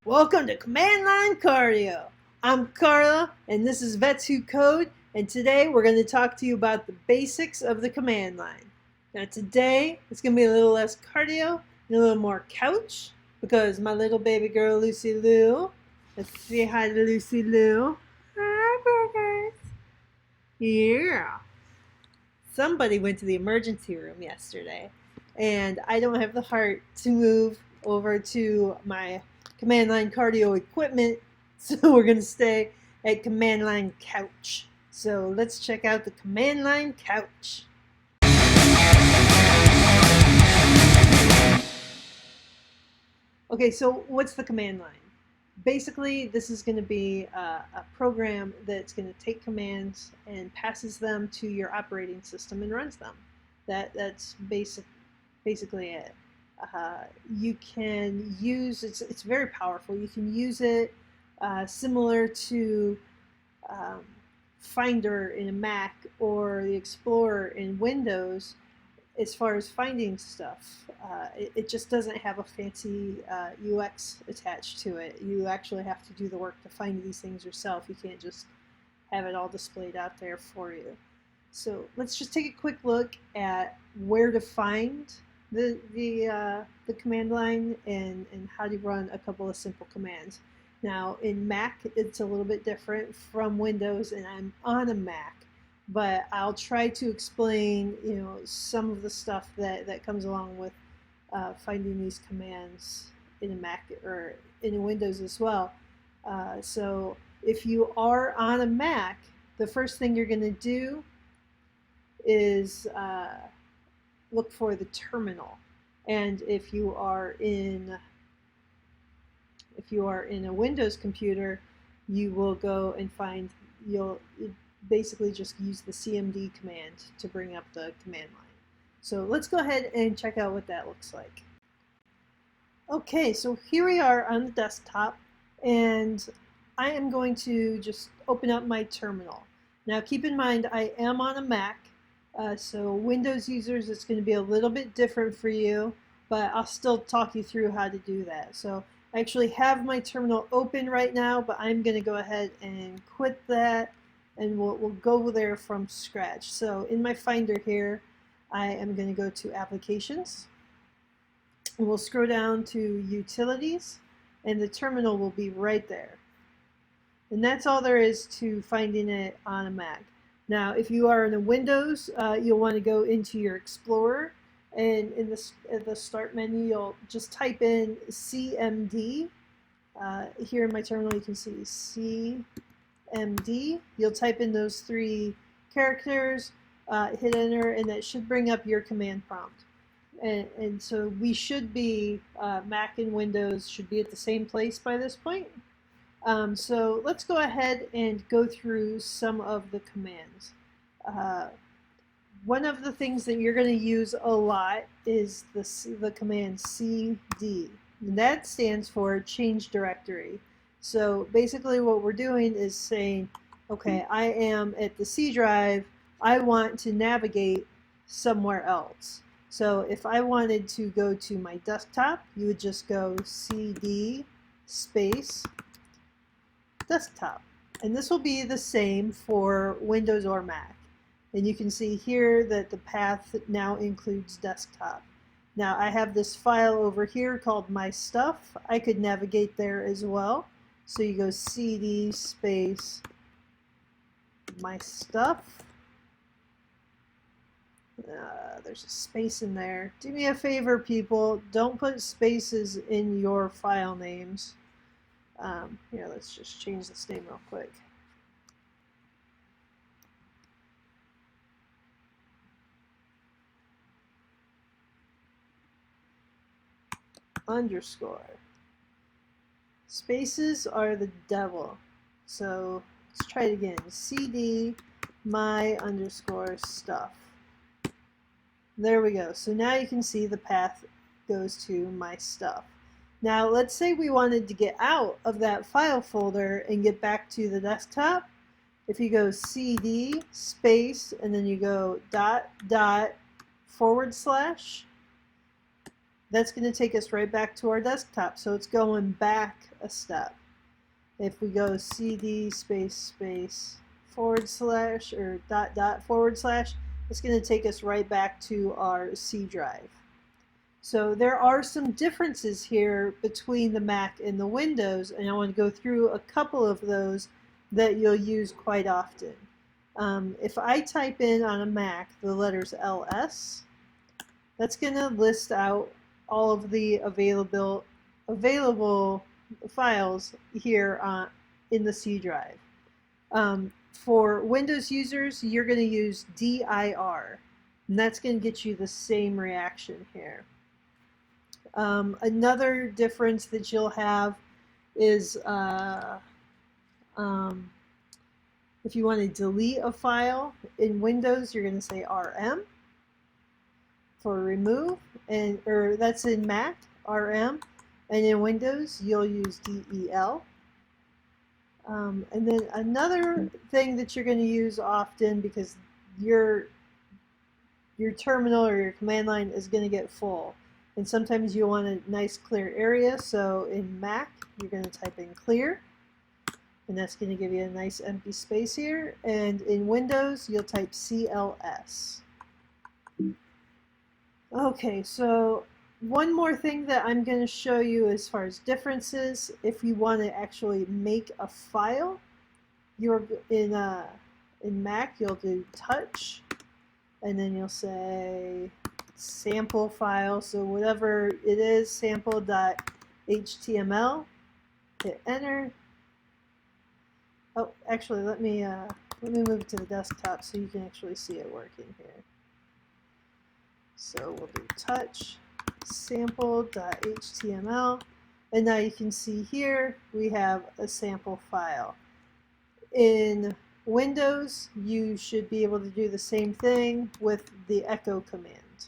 Welcome to Command Line Cardio. I'm Carla, and this is Vets Who Code, and today we're going to talk to you about the basics of the command line. Now today, it's going to be a little less cardio and a little more couch, because my little baby girl, Lucy Lou, let's say hi to Lucy Lou. Hi, burgers. Yeah. Somebody went to the emergency room yesterday, and I don't have the heart to move over to my Command Line Cardio equipment, so we're going to stay at Command Line Couch. So let's check out the Command Line Couch. Okay, so what's the command line? Basically, this is going to be a program that's going to take commands and passes them to your operating system and runs them. That's basically it. You can use it's very powerful. You can use it similar to Finder in a Mac or the Explorer in Windows as far as finding stuff. It just doesn't have a fancy UX attached to it. You actually have to do the work to find these things yourself. You can't just have it all displayed out there for you. So let's just take a quick look at where to find the command line and how to run a couple of simple commands. Now in Mac it's a little bit different from Windows, and I'm on a Mac, but I'll try to explain some of the stuff that comes along with finding these commands in a Mac or in a Windows as well. So if you are on a Mac, the first thing you're going to do is look for the terminal, and if you are in a Windows computer, you will go and find you'll basically just use the CMD command to bring up the command line. So let's go ahead and check out what that looks like. Okay, so here we are on the desktop, and I am going to just open up my terminal. Now keep in mind I am on a Mac, so Windows users, it's going to be a little bit different for you, but I'll still talk you through how to do that. So I actually have my terminal open right now, but I'm going to go ahead and quit that, and we'll go there from scratch. So in my Finder here, I am going to go to Applications, and we'll scroll down to Utilities, and the terminal will be right there. And that's all there is to finding it on a Mac. Now, if you are in a Windows, you'll want to go into your Explorer, and in the Start menu, you'll just type in CMD. Here in my terminal, you can see CMD. You'll type in those 3 characters, hit enter, and that should bring up your command prompt. And so we should be, Mac and Windows should be at the same place by this point. So let's go ahead and go through some of the commands. One of the things that you're going to use a lot is the command cd. And that stands for change directory. So basically what we're doing is saying, okay, I am at the C drive, I want to navigate somewhere else. So if I wanted to go to my desktop, you would just go cd space desktop. And this will be the same for Windows or Mac. And you can see here that the path now includes desktop. Now I have this file over here called My Stuff. I could navigate there as well. So you go cd space My Stuff. There's a space in there. Do me a favor, people. Don't put spaces in your file names. Here, let's just change this name real quick. Underscore. Spaces are the devil. So let's try it again. cd my underscore stuff. There we go. So now you can see the path goes to my stuff. Now let's say we wanted to get out of that file folder and get back to the desktop. If you go cd space and then you go // that's going to take us right back to our desktop. So it's going back a step. If we go cd space / or // it's going to take us right back to our C drive. So there are some differences here between the Mac and the Windows, and I want to go through a couple of those that you'll use quite often. If I type in on a Mac the letters LS, that's going to list out all of the available files here in the C drive. For Windows users, you're going to use dir, and that's going to get you the same reaction here. Another difference that you'll have is if you want to delete a file in Windows, you're going to say rm. For remove, or that's in Mac, rm, and in Windows you'll use del. And then another thing that you're going to use often, because your terminal or your command line is going to get full, and sometimes you want a nice clear area, so in Mac you're going to type in clear, and that's going to give you a nice empty space here, and in Windows you'll type cls. Okay, so one more thing that I'm going to show you as far as differences. If you want to actually make a file, you're in Mac you'll do touch, and then you'll say sample file. So whatever it is, sample.html. Hit enter. Oh, actually, let me move to the desktop so you can actually see it working here. So we'll do touch sample.html, and now you can see here we have a sample file. In Windows, you should be able to do the same thing with the echo command.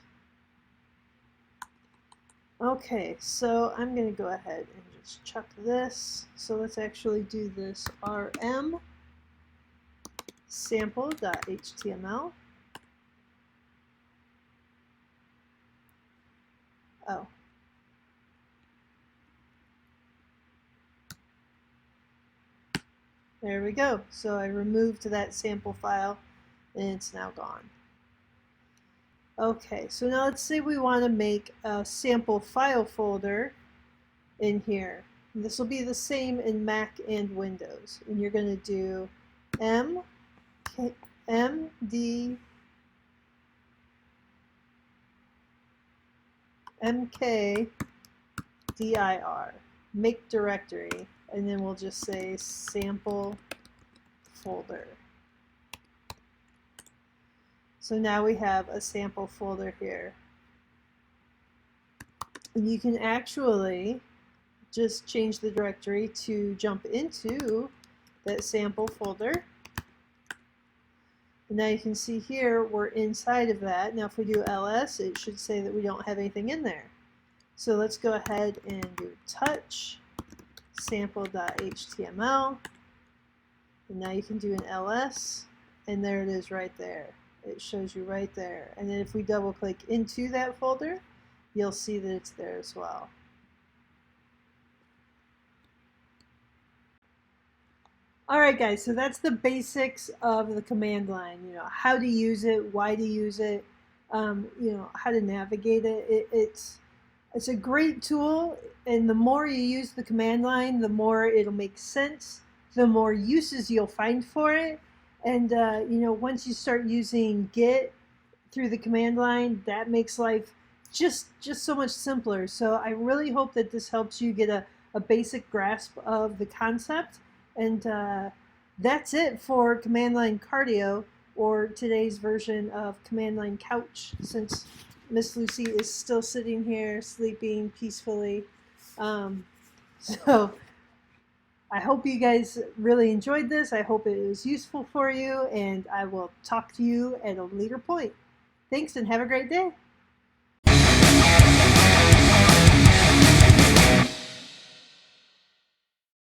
Okay, so I'm going to go ahead and just chuck this. So let's actually do this rm sample.html. Oh. There we go. So I removed that sample file and it's now gone. Okay, so now let's say we want to make a sample file folder in here. And this will be the same in Mac and Windows. And you're going to do mkdir, make directory, and then we'll just say sample folder. So now we have a sample folder here. And you can actually just change the directory to jump into that sample folder. And now you can see here we're inside of that. Now if we do ls, it should say that we don't have anything in there. So let's go ahead and do touch sample.html, and now you can do an ls, and there it is right there. It shows you right there. And then if we double click into that folder, you'll see that it's there as well. Alright guys, so that's the basics of the command line. You know, how to use it, why to use it, you know, how to navigate it. It's a great tool, and the more you use the command line, the more it'll make sense, the more uses you'll find for it. And you know, once you start using Git through the command line, that makes life just so much simpler. So I really hope that this helps you get a basic grasp of the concept. And that's it for CommandLineCardio, or today's version of CommandLineCouch, since Miss Lucy is still sitting here sleeping peacefully. So I hope you guys really enjoyed this. I hope it was useful for you, and I will talk to you at a later point. Thanks, and have a great day.